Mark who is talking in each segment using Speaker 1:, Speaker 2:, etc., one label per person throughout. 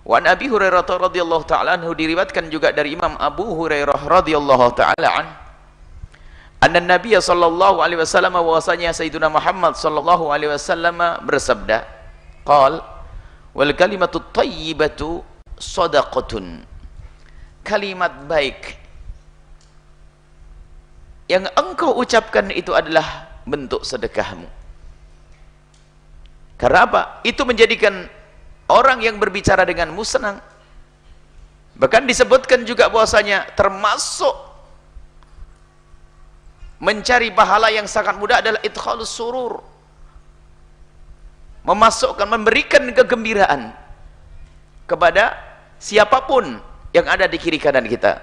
Speaker 1: Wa an Abi Hurairah radhiyallahu ta'ala anhu, diriwayatkan juga dari Imam Abu Hurairah radhiyallahu ta'ala anna Nabiy sallallahu alaihi wasallam, bahwasanya Sayyidina Muhammad sallallahu alaihi wasallam bersabda, qal wal kalimatu thayyibatu shadaqatun, kalimat baik yang engkau ucapkan itu adalah bentuk sedekahmu. Karena apa? Itu menjadikan orang yang berbicara denganmu senang. Bahkan disebutkan juga bahwasanya termasuk mencari pahala yang sangat mudah adalah idkhalus surur, memasukkan, memberikan kegembiraan kepada siapapun yang ada di kiri kanan kita.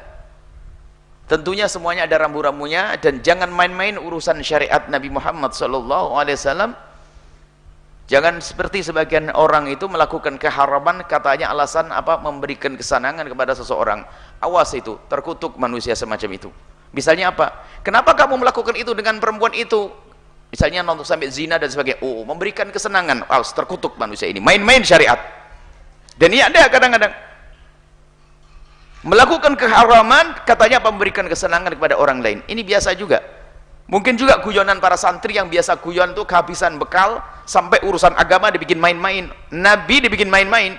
Speaker 1: Tentunya semuanya ada rambu-rambunya, dan jangan main-main urusan syariat Nabi Muhammad SAW. Jangan seperti sebagian orang itu melakukan keharaman, katanya alasan apa? Memberikan kesenangan kepada seseorang. Awas, itu terkutuk manusia semacam itu. Misalnya apa? Kenapa kamu melakukan itu dengan perempuan itu? Misalnya nonton sampai zina dan sebagainya. Oh, memberikan kesenangan. Awas, terkutuk manusia ini. Main-main syariat. Dan ini ada kadang-kadang melakukan keharaman, katanya apa? Memberikan kesenangan kepada orang lain. Ini biasa juga. Mungkin juga guyonan para santri yang biasa guyon tuh kehabisan bekal, sampai urusan agama dibikin main-main, Nabi dibikin main-main,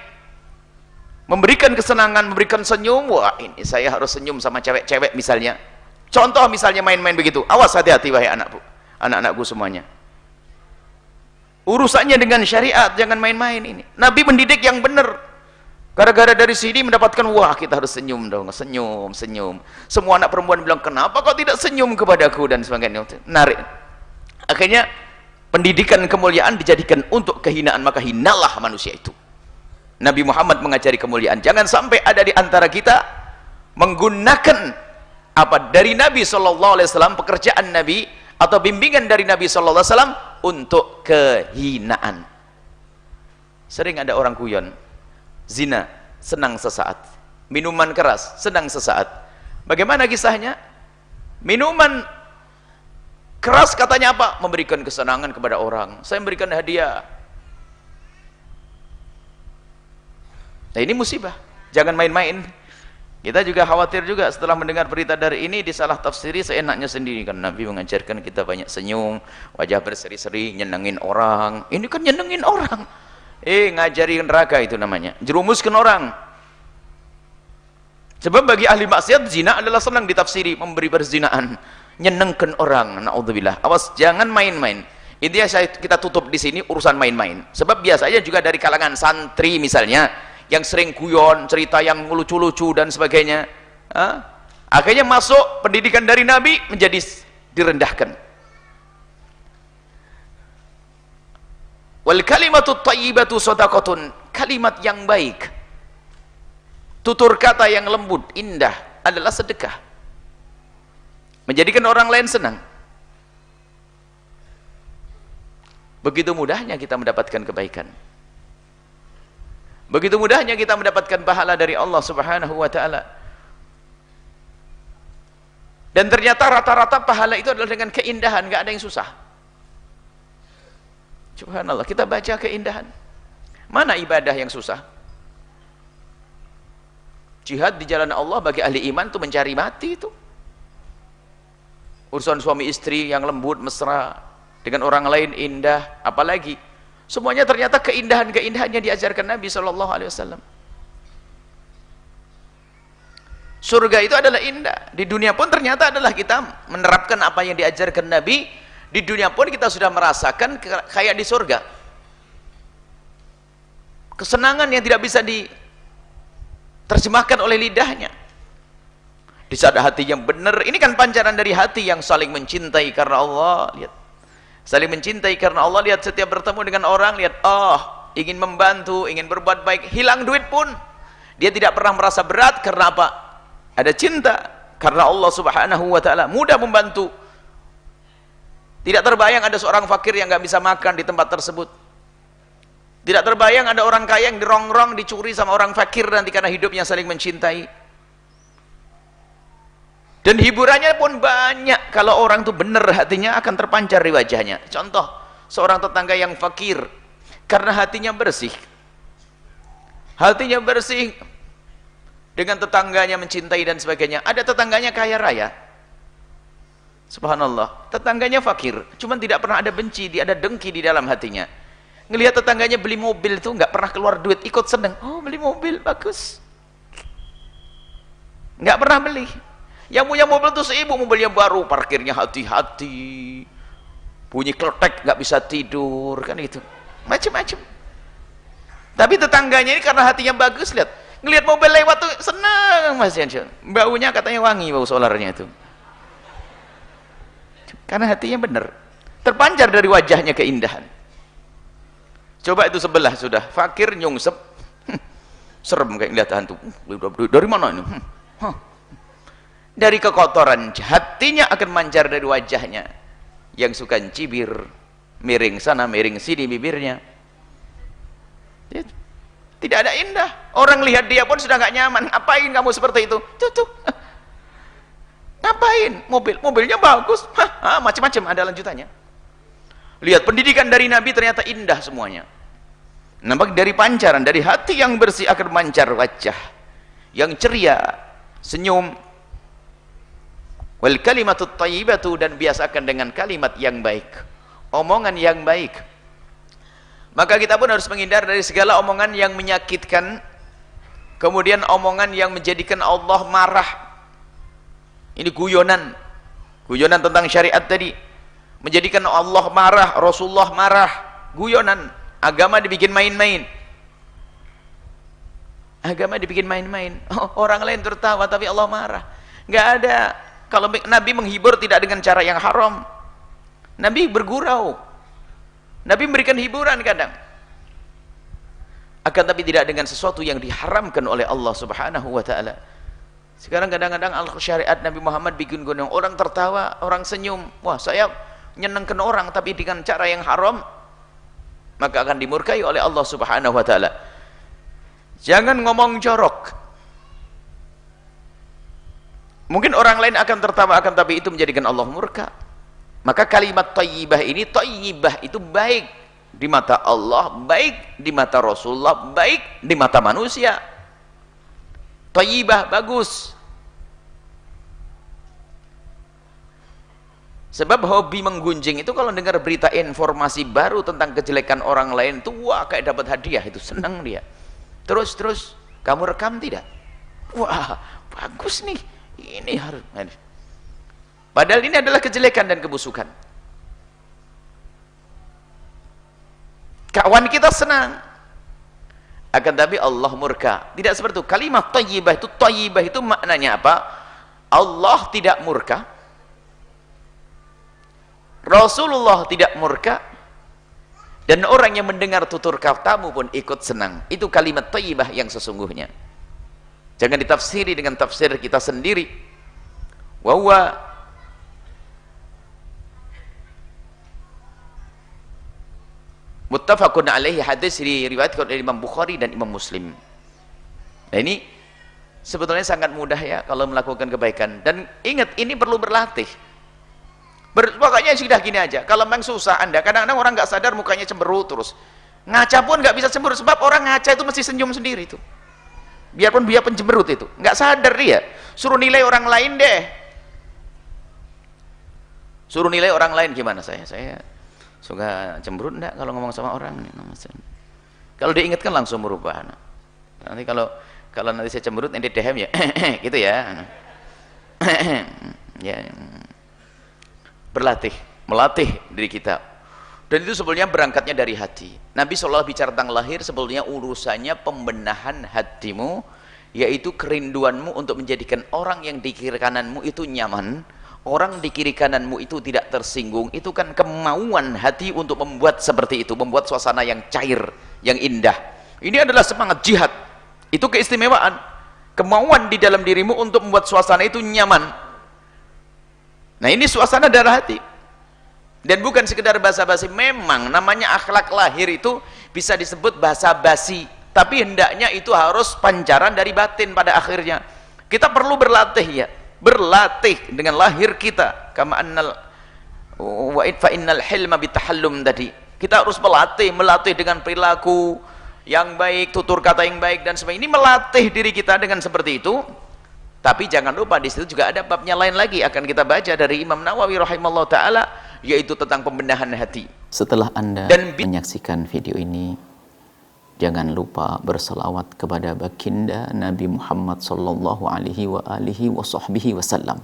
Speaker 1: memberikan kesenangan, memberikan senyum. Wah, ini saya harus senyum sama cewek-cewek misalnya. Contoh misalnya main-main begitu. Awas, hati-hati wahai anak-anakku semuanya. Urusannya dengan syariat, jangan main-main ini. Nabi mendidik yang benar. Gara-gara dari sini mendapatkan, wah kita harus senyum dong, senyum. Semua anak perempuan bilang, kenapa kau tidak senyum kepadaku, dan sebagainya. Narik. Akhirnya pendidikan kemuliaan dijadikan untuk kehinaan, maka hinalah manusia itu. Nabi Muhammad mengajari kemuliaan. Jangan sampai ada di antara kita menggunakan apa dari Nabi SAW, pekerjaan Nabi atau bimbingan dari Nabi SAW untuk kehinaan. Sering ada orang guyon, zina senang sesaat, minuman keras senang sesaat. Bagaimana kisahnya? Minuman keras katanya apa? Memberikan kesenangan kepada orang. Saya memberikan hadiah. Nah, ini musibah. Jangan main-main. Kita juga khawatir juga setelah mendengar berita dari ini disalah tafsiri seenaknya sendiri. Kan Nabi mengajarkan kita banyak senyum, wajah berseri-seri, nyenengin orang. Ini kan nyenengin orang. Ngajari neraka itu namanya, jerumuskan orang. Sebab bagi ahli maksiat, zina adalah senang ditafsiri, memberi perzinaan, nyenengkan orang. Naudzubillah. Awas, jangan main-main. Intinya kita tutup di sini urusan main-main. Sebab biasanya juga dari kalangan santri misalnya, yang sering guyon, cerita yang lucu-lucu dan sebagainya, akhirnya masuk pendidikan dari Nabi menjadi direndahkan. Wal kalimatu thayyibatu shadaqatun, kalimat yang baik, tutur kata yang lembut, indah adalah sedekah, menjadikan orang lain senang. Begitu mudahnya kita mendapatkan kebaikan, begitu mudahnya kita mendapatkan pahala dari Allah Subhanahu wa ta'ala. Dan ternyata rata-rata pahala itu adalah dengan keindahan, gak ada yang susah. Subhanallah, kita baca keindahan. Mana ibadah yang susah? Jihad di jalan Allah bagi ahli iman itu mencari mati itu. Urusan suami istri yang lembut, mesra, dengan orang lain indah, apalagi. Semuanya ternyata keindahan-keindahannya diajarkan Nabi SAW. Surga itu adalah indah. Di dunia pun ternyata adalah kita menerapkan apa yang diajarkan Nabi. Di dunia pun kita sudah merasakan kayak di surga. Kesenangan yang tidak bisa diterjemahkan oleh lidahnya. Di saat hati yang benar, ini kan pancaran dari hati yang saling mencintai karena Allah. Lihat, saling mencintai karena Allah. Lihat, setiap bertemu dengan orang, lihat, ingin membantu, ingin berbuat baik. Hilang duit pun dia tidak pernah merasa berat. Karena apa? Ada cinta karena Allah Subhanahu wa ta'ala. Mudah membantu. Tidak terbayang ada seorang fakir yang nggak bisa makan di tempat tersebut. Tidak terbayang ada orang kaya yang dirongrong, dicuri sama orang fakir nanti karena hidupnya saling mencintai. Dan hiburannya pun banyak. Kalau orang itu benar hatinya akan terpancar di wajahnya. Contoh, seorang tetangga yang fakir, karena hatinya bersih, hatinya bersih, dengan tetangganya mencintai dan sebagainya. Ada tetangganya kaya raya, subhanallah, tetangganya fakir, cuman tidak pernah ada benci, ada dengki di dalam hatinya. Ngelihat tetangganya beli mobil itu nggak pernah keluar duit, ikut seneng, oh beli mobil bagus, nggak pernah beli. Yang punya mobil tuh seibu, mobilnya baru, parkirnya hati-hati, bunyi kletek nggak bisa tidur, kan itu macam-macam. Tapi tetangganya ini karena hatinya bagus, lihat, ngelihat mobil lewat tuh senang, Mas Jansen, baunya katanya wangi, bau solarnya itu, karena hatinya benar, terpancar dari wajahnya keindahan. Coba itu sebelah sudah fakir nyungsep, serem kayak lihat hantu, dari mana ini? Dari kekotoran hatinya akan mancar dari wajahnya. Yang suka cibir, miring sana miring sini bibirnya, tidak ada indah. Orang lihat dia pun sudah nggak nyaman. Ngapain kamu seperti itu? Tuh. Ngapain? Mobilnya bagus, macam-macam ada lanjutannya. Lihat pendidikan dari Nabi ternyata indah semuanya. Nampak dari pancaran, dari hati yang bersih akan mancar wajah yang ceria, senyum. Wal kalimatut thayyibatu, dan biasakan dengan kalimat yang baik, omongan yang baik. Maka kita pun harus menghindar dari segala omongan yang menyakitkan, kemudian omongan yang menjadikan Allah marah. Ini guyonan tentang syariat tadi, menjadikan Allah marah, Rasulullah marah, guyonan. Agama dibikin main-main, orang lain tertawa tapi Allah marah. Nggak ada. Kalau Nabi menghibur tidak dengan cara yang haram, Nabi bergurau, Nabi memberikan hiburan kadang, akan tapi tidak dengan sesuatu yang diharamkan oleh Allah subhanahu wa ta'ala. Sekarang kadang-kadang syariat Nabi Muhammad bikin gunung, orang tertawa, orang senyum, wah saya nyenengkan orang, tapi dengan cara yang haram, maka akan dimurkai oleh Allah subhanahu wa ta'ala. Jangan ngomong jorok. Mungkin orang lain akan tertawa, akan tapi itu menjadikan Allah murka. Maka kalimat thayyibah ini, thayyibah itu baik di mata Allah, baik di mata Rasulullah, baik di mata manusia. Thayyibah bagus. Sebab hobi menggunjing itu, kalau dengar berita informasi baru tentang kejelekan orang lain itu, wah kayak dapat hadiah, itu senang dia. Terus kamu rekam tidak? Wah bagus nih, ini harus. Padahal ini adalah kejelekan dan kebusukan. Kawan kita senang, akan tapi Allah murka. Tidak seperti itu. Kalimat thayyibah itu maknanya apa? Allah tidak murka, Rasulullah tidak murka, dan orang yang mendengar tutur katamu pun ikut senang. Itu kalimat thayyibah yang sesungguhnya. Jangan ditafsiri dengan tafsir kita sendiri. Wa huwa muttafaqun alaihi, hadis diriwayatkan oleh Imam Bukhari dan Imam Muslim. Nah ini sebetulnya sangat mudah ya kalau melakukan kebaikan. Dan ingat, ini perlu berlatih. Pokoknya sudah gini aja. Kalau memang susah Anda, kadang-kadang orang nggak sadar mukanya cemberut terus. Ngaca pun nggak bisa cemberut, sebab orang ngaca itu mesti senyum sendiri itu. Biarpun dia pencemberut itu, nggak sadar dia. Suruh nilai orang lain deh. Suruh nilai orang lain gimana saya suka cemberut enggak kalau ngomong sama orang. Kalau diingatkan langsung berubah. Nanti kalau nanti saya cemberut nanti dehem ya, gitu ya. Ya. Melatih diri kita. Dan itu sebetulnya berangkatnya dari hati. Nabi SAW bicara tentang lahir, sebetulnya urusannya pembenahan hatimu, yaitu kerinduanmu untuk menjadikan orang yang di kiri kananmu itu nyaman, orang di kiri kananmu itu tidak tersinggung. Itu kan kemauan hati untuk membuat seperti itu, membuat suasana yang cair, yang indah. Ini adalah semangat jihad. Itu keistimewaan, kemauan di dalam dirimu untuk membuat suasana itu nyaman. Nah ini suasana darah hati. Dan bukan sekedar basa-basi. Memang namanya akhlak lahir itu bisa disebut basa-basi, tapi hendaknya itu harus pancaran dari batin pada akhirnya. Kita perlu berlatih ya, berlatih dengan lahir kita. Kama annal wa fa innal hilma bitahallum tadi. Kita harus melatih dengan perilaku yang baik, tutur kata yang baik dan sebagainya. Ini melatih diri kita dengan seperti itu. Tapi jangan lupa di situ juga ada babnya lain lagi akan kita baca dari Imam Nawawi rahimahullah taala, yaitu tentang pembenahan hati.
Speaker 2: Setelah Anda menyaksikan video ini, jangan lupa berselawat kepada baginda Nabi Muhammad sallallahu alaihi wa alihi wa sahbihi wasallam.